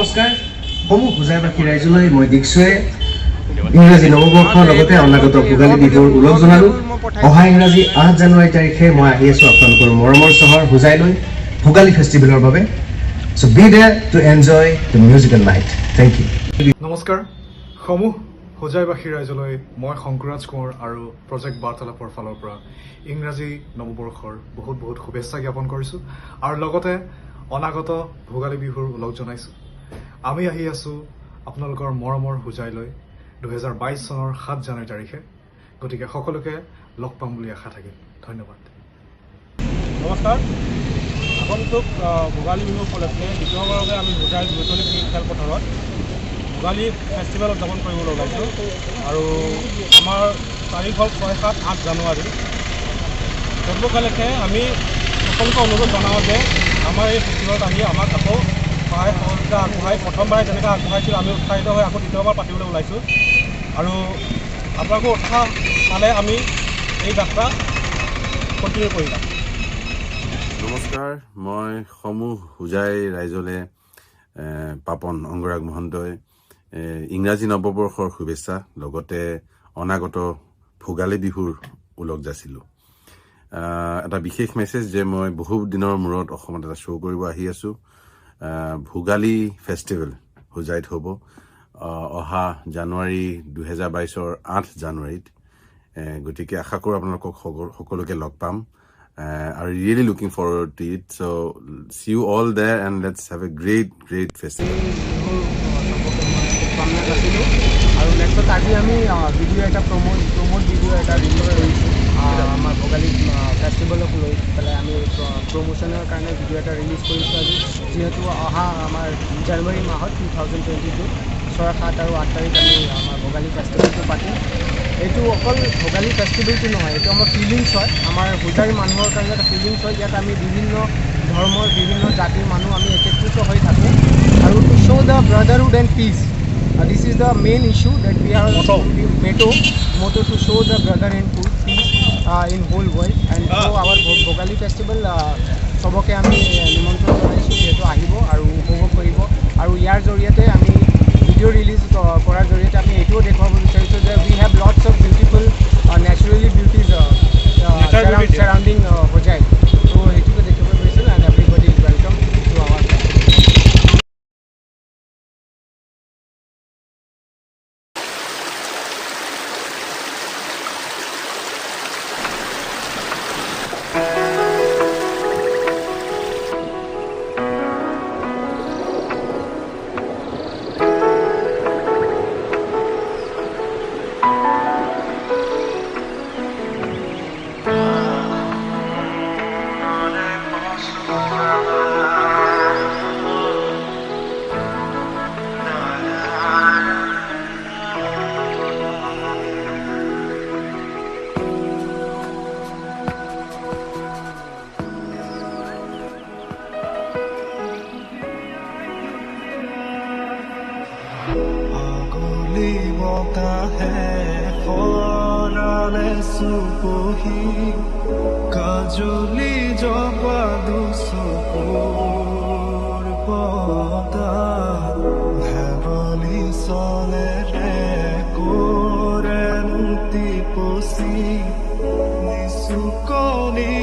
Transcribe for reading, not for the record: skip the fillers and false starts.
নমস্কাৰ সমূহ পূজাবাসী ৰাইজলৈ মই দীক্ষয়ে ইংৰাজী নৱবৰ্ষৰ লগতে অনাগত ভোগালী বিহুৰ ওলগ জনালো। অহা ইংৰাজী ৮ জানুৱাৰী তাৰিখে মই আহি আছো আপোনালোকৰ মৰমৰ চহৰ হোজাইলৈ ভোগালী ফেষ্টিভেলৰ বাবে। So be there to enjoy the musical night. Thank you. নমস্কাৰ সমূহ হোজাইবাসী ৰাইজলৈ মই শংকৰাজ কোঁৱৰ আৰু প্ৰজেক্ট বাৰ্তালাপৰ ফালৰ পৰা ইংৰাজী নৱবৰ্ষৰ বহুত শুভেচ্ছা জ্ঞাপন কৰিছোঁ আৰু লগতে অনাগত ভোগালী বিহুৰ ওলগ জনাইছোঁ। আমি আহি আছোঁ আপোনালোকৰ মৰমৰ হোজাইলৈ 2022 চনৰ 7 জানুৱাৰী তাৰিখে। গতিকে সকলোকে লগ পাম বুলি আশা থাকিল। ধন্যবাদ। নমস্কাৰ। আগন্তুক ভোগালী বিহু উপলক্ষে দ্বিতীয়বাৰৰ বাবে আমি হোজাই বৈতলী খেলপথাৰত ভোগালী ফেষ্টিভেল উদযাপন কৰিবলৈ ওলাইছোঁ আৰু আমাৰ তাৰিখ হ'ল 6, 7, 8 জানুৱাৰী। তদুপলক্ষে আমি সকলোকে অনুৰোধ জনাওঁ যে আমাৰ এই ফেষ্টিভেলত আহি আমাক আকৌ সহায় সহযোগিতা আগবঢ়াই প্ৰথমবাৰে যেনেকৈ আগবঢ়াইছিল আমি উৎসাহিত হৈ আকৌ দ্বিতীয়বাৰ পাতিবলৈ ওলাইছোঁ আৰু আপোনালোকৰ উৎসাহ পালে আমি এই যাত্ৰা কণ্টিনিউ কৰি যাম। নমস্কাৰ, মই সমূহ হোজাই ৰাইজলে পাপন অংগৰাগ মহন্তই ইংৰাজী নৱবৰ্ষৰ শুভেচ্ছা লগতে অনাগত ভোগালী বিহুৰ ওলগ যাচিলোঁ। এটা বিশেষ মেছেজ যে মই বহু দিনৰ মূৰত অসমত এটা শ্ব' কৰিব আহি আছোঁ। ভোগালী ফেষ্টিভেল হোজাইত হ'ব অহা জানুৱাৰী 2022ৰ 8 জানুৱাৰীত। গতিকে আশা কৰোঁ আপোনালোকক সকলোকে লগ পাম। Are really looking forward to it. So see you all there and let's have a great festival. আৰু নেক্সট আজি আমি ভিডিঅ' এটা প্ৰমোট ভিডিঅ' এটা ৰিলিজ কৰিছোঁ আমাৰ ভোগালী ফেষ্টিভেলক লৈ পেলাই আমি প্ৰমোশ্যনৰ কাৰণে ভিডিঅ' এটা ৰিলিজ কৰিছোঁ আজি, যিহেতু অহা আমাৰ জানুৱাৰী মাহত 2022 6, 7 আৰু 8 তাৰিখ আমি আমাৰ ভোগালী ফেষ্টিভেলটো পাতিম। এইটো অকল ভোগালী ফেষ্টিভেলটো নহয়, এইটো আমাৰ ফিলিংছ হয়, আমাৰ হোজাই মানুহৰ কাৰণে এটা ফিলিংছ হয়। ইয়াত আমি বিভিন্ন ধৰ্মৰ বিভিন্ন জাতিৰ মানুহ আমি একত্ৰিত হৈ থাকোঁ আৰু to show' the brotherhood and peace. This is the main issue that we are motto to show the brother and peace in whole world and so our Bhogali festival সবকে আমি নিমন্ত্ৰণ জনাইছোঁ যিহেতু আহিব আৰু উপভোগ কৰিব আৰু ইয়াৰ জৰিয়তে আমি ভিডিঅ' ৰিলিজ কৰাৰ জৰিয়তে আমি এইটোও দেখুৱাব বিচাৰিছোঁ যে we have lots of beautiful naturally beauties surrounding Hojai. So সেইটোকে দেখিব বিচাৰিছোঁ and everybody is welcome to our কাজলি জপা দুচকুৰ পতা ধেবলি চলেৰে কৰে মুক্তি পচি নিচুকনি